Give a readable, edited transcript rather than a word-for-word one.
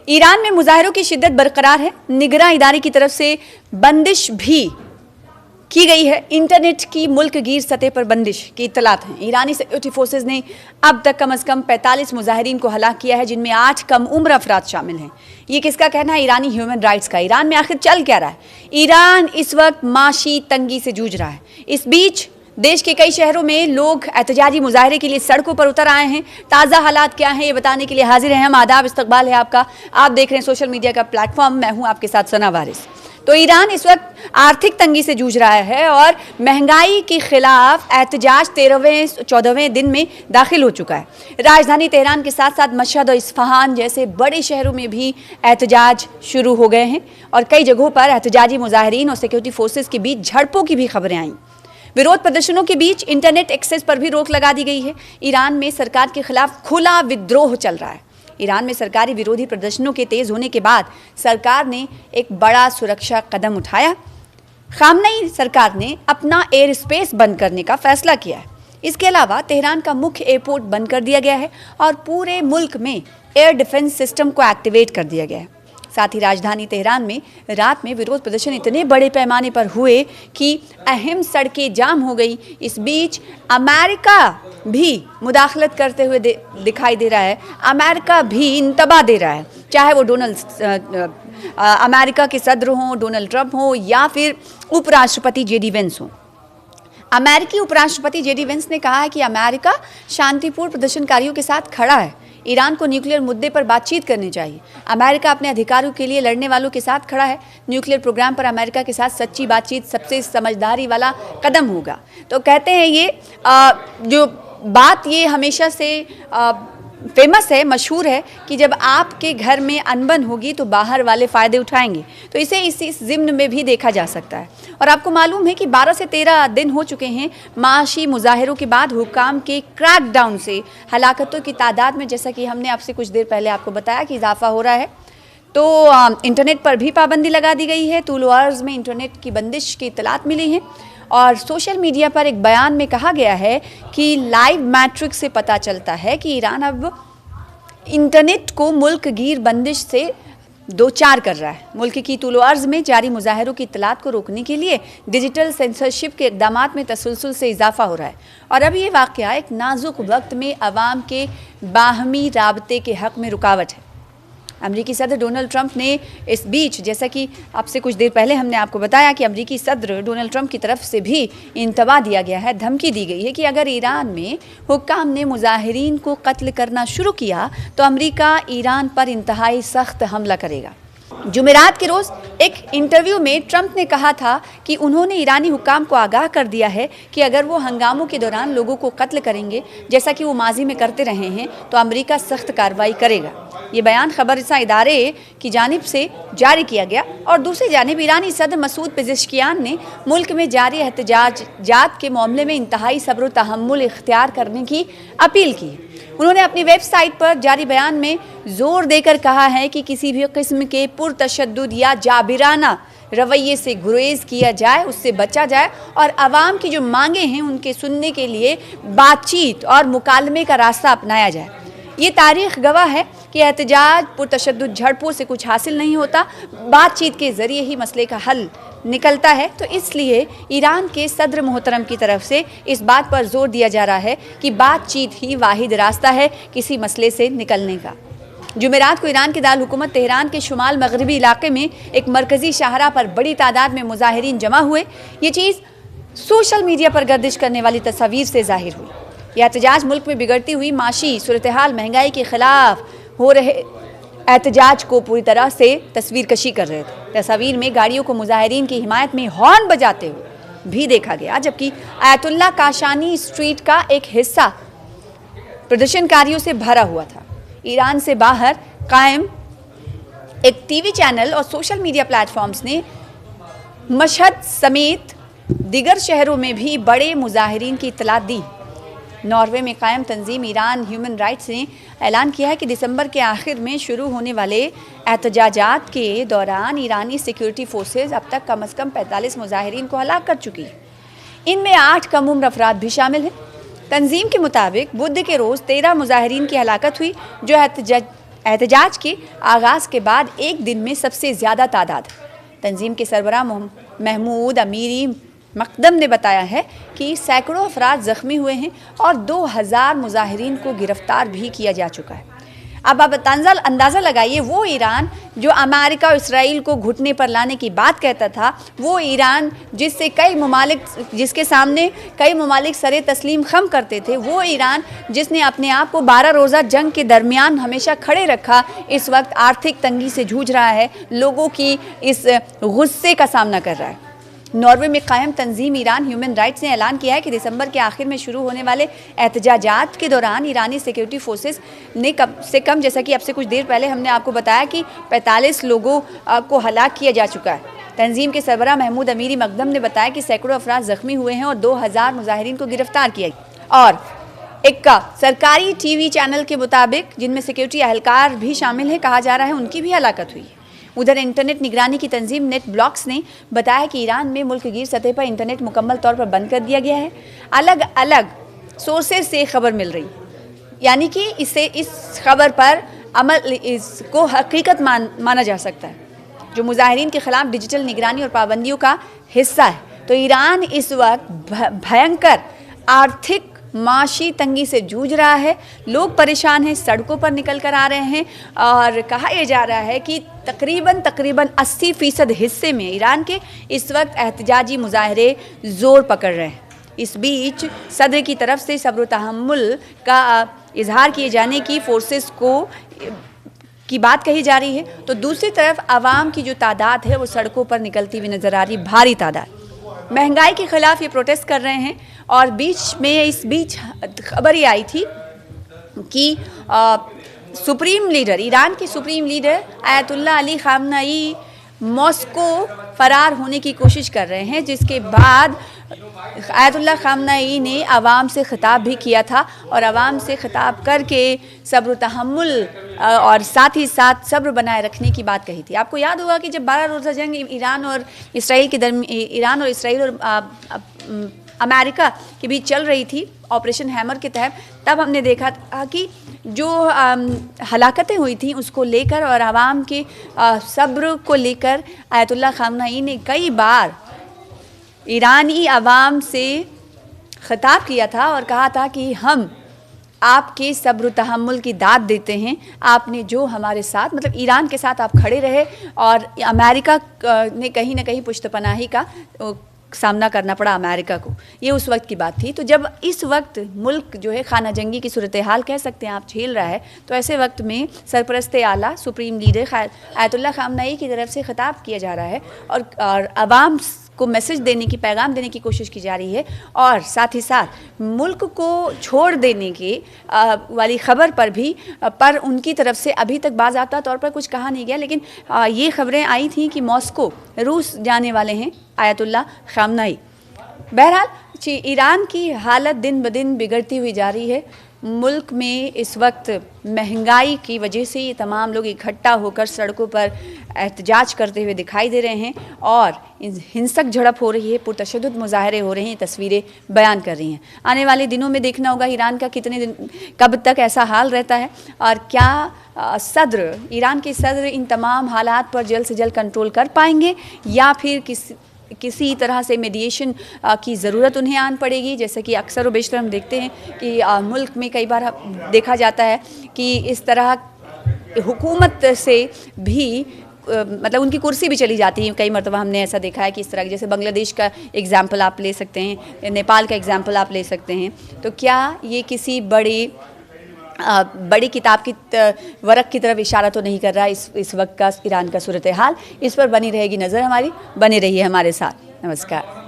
Iran में मुजाहिरों की शिद्दत बरकरार है। निगरां इदारे की तरफ से बंदिश भी की गई है। इंटरनेट की मुल्क गिर सतह पर बंदिश की इत्तलात हैं। ईरानी सिक्योरिटी फोर्सेज ने अब तक कम से कम 45 मुजाहिरीन को हलाक किया है, जिनमें 8 कम उम्र अफराद शामिल हैं। ये किसका कहना है? ईरानी ह्यूमन राइट्स का। ईरान में आखिर चल क्या रहा है? ईरान इस वक्त माशी तंगी से जूझ रहा है। इस बीच देश के कई शहरों में लोग एहतजाजी मुजाहरे के लिए सड़कों पर उतर आए हैं। ताज़ा हालात क्या हैं, ये बताने के लिए हाजिर हैं हम। आदाब, इस्तकबाल है आपका। आप देख रहे हैं सोशल मीडिया का प्लेटफॉर्म। मैं हूं आपके साथ सना वारिस। तो ईरान इस वक्त आर्थिक तंगी से जूझ रहा है और महंगाई के खिलाफ एहतजाज 13वें-14वें दिन में दाखिल हो चुका है। राजधानी तेहरान के साथ साथ मशहद और इस्फहान जैसे बड़े शहरों में भी एहतजाज शुरू हो गए हैं और कई जगहों पर एहतजाजी मुजाहिरीन और सिक्योरिटी फोर्सेज के बीच झड़पों की भी खबरें आईं। विरोध प्रदर्शनों के बीच इंटरनेट एक्सेस पर भी रोक लगा दी गई है। ईरान में सरकार के खिलाफ खुला विद्रोह चल रहा है। ईरान में सरकारी विरोधी प्रदर्शनों के तेज होने के बाद सरकार ने एक बड़ा सुरक्षा कदम उठाया। खामनेई सरकार ने अपना एयर स्पेस बंद करने का फैसला किया है। इसके अलावा तेहरान का मुख्य एयरपोर्ट बंद कर दिया गया है और पूरे मुल्क में एयर डिफेंस सिस्टम को एक्टिवेट कर दिया गया है। साथ ही राजधानी तेहरान में रात में विरोध प्रदर्शन इतने बड़े पैमाने पर हुए कि अहम सड़कें जाम हो गई। इस बीच अमेरिका भी मुदाखलत करते हुए दिखाई दे रहा है। अमेरिका भी इंतबा दे रहा है, चाहे वो अमेरिका के सदर हों, डोनाल्ड ट्रंप हों या फिर उपराष्ट्रपति जेडी वेंस हों। अमेरिकी उपराष्ट्रपति जेडी वेंस ने कहा है कि अमेरिका शांतिपूर्ण प्रदर्शनकारियों के साथ खड़ा है। ईरान को न्यूक्लियर मुद्दे पर बातचीत करनी चाहिए। अमेरिका अपने अधिकारों के लिए लड़ने वालों के साथ खड़ा है। न्यूक्लियर प्रोग्राम पर अमेरिका के साथ सच्ची बातचीत सबसे समझदारी वाला कदम होगा। तो कहते हैं ये जो बात ये हमेशा से फेमस है, मशहूर है कि जब आपके घर में अनबन होगी तो बाहर वाले फ़ायदे उठाएंगे। तो इसे इस ज़िम्न में भी देखा जा सकता है। और आपको मालूम है कि 12 से 13 दिन हो चुके हैं माशी मुजाहिरों के बाद हुक्काम के क्रैकडाउन से हलाकतों की तादाद में, जैसा कि हमने आपसे कुछ देर पहले आपको बताया, कि इजाफा हो रहा है। तो इंटरनेट पर भी पाबंदी लगा दी गई है। तूल अर्ज़ में इंटरनेट की बंदिश की इत्तलात मिली हैं और सोशल मीडिया पर एक बयान में कहा गया है कि लाइव मैट्रिक्स से पता चलता है कि ईरान अब इंटरनेट को मुल्क गिर बंदिश से दो चार कर रहा है। मुल्क की तूल अर्ज़ में जारी मुजाहिरों की इत्तलात को रोकने के लिए डिजिटल सेंसरशिप के इक़दामात में तसलसल से इजाफा हो रहा है और अब ये वाक़या एक नाजुक वक्त में अवाम के बाहमी राबते के हक़ में रुकावट है। अमरीकी सदर डोनाल्ड ट्रंप ने इस बीच, जैसा कि आपसे कुछ देर पहले हमने आपको बताया कि अमरीकी सदर डोनाल्ड ट्रंप की तरफ से भी इंतबा दिया गया है, धमकी दी गई है कि अगर ईरान में हुक्काम ने मुजाहिरीन को कत्ल करना शुरू किया तो अमरीका ईरान पर इंतहाई सख्त हमला करेगा। जुमेरात के रोज़ एक इंटरव्यू में ट्रंप ने कहा था कि उन्होंने ईरानी हुक्काम को आगाह कर दिया है कि अगर वो हंगामों के दौरान लोगों को कत्ल करेंगे, जैसा कि वो माजी में करते रहे हैं, तो अमरीका सख्त कार्रवाई करेगा। ये बयान खबररसा इदारे की जानिब से जारी किया गया और दूसरी जानिब ईरानी सदर मसूद पेज़ेश्कियान ने मुल्क में जारी एहतजाजात के मामले में इंतहाई सब्र व तहम्मुल इख्तियार करने की अपील की। उन्होंने अपनी वेबसाइट पर जारी बयान में जोर देकर कहा है कि किसी भी किस्म के पुरतशद्दुद या जाबिराना रवैये से गुरेज किया जाए, उससे बचा जाए और आवाम की जो मांगे हैं उनके सुनने के लिए बातचीत और मुकालमे का रास्ता अपनाया जाए। ये तारीख गवाह है कि एहतजाज पुरतशद्दुद झड़पों से कुछ हासिल नहीं होता, बातचीत के ज़रिए ही मसले का हल निकलता है। तो इसलिए ईरान के सदर मोहतरम की तरफ से इस बात पर जोर दिया जा रहा है कि बातचीत ही वाहिद रास्ता है किसी मसले से निकलने का। जुमेरात को ईरान के दारुल हुकूमत तेहरान के शुमाल मगरबी इलाके में एक मरकज़ी शाहरा पर बड़ी तादाद में मुजाहिरीन जमा हुए। ये चीज़ सोशल मीडिया पर गर्दिश करने वाली तस्वीर से जाहिर हुई। यह एहतजाज मुल्क में बिगड़ती हुई माशी सूरत हाल, महंगाई के खिलाफ हो रहे एहतजाज को पूरी तरह से तस्वीर कशी कर रहे थे। तस्वीर में गाड़ियों को मुजाहिरीन की हिमायत में हॉर्न बजाते हुए भी देखा गया, जबकि आयतुल्ला काशानी स्ट्रीट का एक हिस्सा प्रदर्शनकारियों से भरा हुआ था। ईरान से बाहर कायम एक टीवी चैनल और सोशल मीडिया प्लेटफॉर्म्स ने मशहद समेत दिगर शहरों में भी बड़े मुजाहिरीन की इत्तलात दी। नॉर्वे में कायम तंजीम ईरान ह्यूमन राइट्स ने ऐलान किया है कि दिसंबर के आखिर में शुरू होने वाले एहतजाजात के दौरान ईरानी सिक्योरिटी फोर्सेज अब तक कम से कम 45 मुजाहिरीन को हलाक कर चुकी है। इनमें 8 कम उम्र अफराद भी शामिल हैं। तंजीम के मुताबिक बुध के रोज़ 13 मुजाहिरीन की हलाकत हुई जो एहतजाज के आगाज़ के बाद एक दिन में सबसे ज़्यादा तादाद। तंजीम के सरबराह महमूद अमीरी मकदम ने बताया है कि सैकड़ों अफराद ज़ख्मी हुए हैं और 2000 मुजाहिरीन को गिरफ्तार भी किया जा चुका है। अब आप अंदाज़ा लगाइए, वो ईरान जो अमेरिका और इसराइल को घुटने पर लाने की बात कहता था, वो ईरान जिसके सामने कई ममालिक सरे तस्लीम खम करते थे, वो ईरान जिसने अपने आप को 12 रोज़ा जंग के दरमियान हमेशा खड़े रखा, इस वक्त आर्थिक तंगी से जूझ रहा है, लोगों की इस गुस्से का सामना कर रहा है। नॉर्वे में कायम तंजीम ईरान ह्यूमन राइट्स ने ऐलान किया है कि दिसंबर के आखिर में शुरू होने वाले एहतजाजात के दौरान ईरानी सिक्योरिटी फोर्सेस ने कम से कम, जैसा कि अब से कुछ देर पहले हमने आपको बताया कि 45 लोगों को हलाक किया जा चुका है। तंजीम के सरबराह महमूद अमीरी मकदम ने बताया कि सैकड़ों अफराद ज़ख्मी हुए हैं और 2000 मुजाहिरीन को गिरफ्तार किया गया। और एक सरकारी टीवी चैनल के मुताबिक, जिनमें सिक्योरिटी एहलकार भी शामिल है, कहा जा रहा है उनकी भी हलाकत हुई है। उधर इंटरनेट निगरानी की तंजीम नेट ब्लॉक्स ने बताया कि ईरान में मुल्क गिर सतह पर इंटरनेट मुकम्मल तौर पर बंद कर दिया गया है। अलग अलग सोर्सेज से खबर मिल रही, यानी कि इस खबर पर इसको हकीकत माना जा सकता है, जो मुजाहिरीन के खिलाफ डिजिटल निगरानी और पाबंदियों का हिस्सा है। तो ईरान इस वक्त भयंकर आर्थिक माशी तंगी से जूझ रहा है, लोग परेशान हैं, सड़कों पर निकल कर आ रहे हैं और कहा यह जा रहा है कि तकरीबन 80% हिस्से में ईरान के इस वक्त एहतजाजी मुजाहरे ज़ोर पकड़ रहे हैं। इस बीच सदर की तरफ से सब्र तहम्मुल का इजहार किए जाने की फोर्सेस की बात कही जा रही है, तो दूसरी तरफ आवाम की जो तादाद है वो सड़कों पर निकलती हुई नज़र आ रही, भारी तादाद। महंगाई के खिलाफ ये प्रोटेस्ट कर रहे हैं और इस बीच खबर ये आई थी कि ईरान के supreme leader Ayatollah Ali Khamenei Moscow फरार होने की कोशिश कर रहे हैं, जिसके बाद आयतुल्लाह खामनेई ने आवाम से खिताब भी किया था और आवाम से खिताब करके सब्र तहम्मुल और साथ ही साथ सब्र बनाए रखने की बात कही थी। आपको याद होगा कि जब 12 रोज़ा जंग ईरान और इसराइल और अमेरिका के बीच चल रही थी ऑपरेशन हैमर के तहत, तब हमने देखा था कि जो हलाकतें हुई थी उसको लेकर और आवाम के सब्र को लेकर आयतुल्लाह खामनेई ने कई बार ईरानी आवाम से खिताब किया था और कहा था कि हम आपके सब्र तहम्मुल की दाद देते हैं, आपने जो हमारे साथ, मतलब ईरान के साथ आप खड़े रहे और अमेरिका ने कहीं ना कहीं पुश्तपनाही का सामना करना पड़ा अमेरिका को। ये उस वक्त की बात थी। तो जब इस वक्त मुल्क जो है खाना जंगी की सूरत हाल कह सकते हैं आप झेल रहा है, तो ऐसे वक्त में सरपरस्त आला सुप्रीम लीडर आयतुल्लाह खामनेई की तरफ से खिताब किया जा रहा है और आवाम को मैसेज देने की, पैगाम देने की कोशिश की जा रही है और साथ ही साथ मुल्क को छोड़ देने की वाली खबर पर उनकी तरफ से अभी तक बाज़ाब्ता तौर पर कुछ कहा नहीं गया, लेकिन ये खबरें आई थी कि मॉस्को रूस जाने वाले हैं आयतुल्लाह खामनेई। बहरहाल ईरान की हालत दिन ब दिन बिगड़ती हुई जा रही है। मुल्क में इस वक्त महंगाई की वजह से ये तमाम लोग इकट्ठा होकर सड़कों पर एहतजाज करते हुए दिखाई दे रहे हैं और हिंसक झड़प हो रही है, पुरतशद्दुद मुजाहरे हो रहे हैं, तस्वीरें बयान कर रही हैं। आने वाले दिनों में देखना होगा ईरान का कब तक ऐसा हाल रहता है और क्या ईरान के सदर इन तमाम हालात पर जल्द से जल्द कंट्रोल कर पाएंगे या फिर किसी तरह से मीडिएशन की ज़रूरत उन्हें आन पड़ेगी। जैसे कि अक्सर व बेशतर हम देखते हैं कि मुल्क में कई बार देखा जाता है कि इस तरह हुकूमत से भी मतलब उनकी कुर्सी भी चली जाती है। कई मरतबा हमने ऐसा देखा है कि इस तरह, जैसे बांग्लादेश का एग्ज़ाम्पल आप ले सकते हैं, नेपाल का एग्ज़ाम्पल आप ले सकते हैं। तो क्या ये किसी बड़ी किताब की वरक की तरफ इशारा तो नहीं कर रहा इस वक्त का ईरान का सूरत हाल? इस पर बनी रहेगी नज़र हमारी, बने रहिए हमारे साथ। नमस्कार।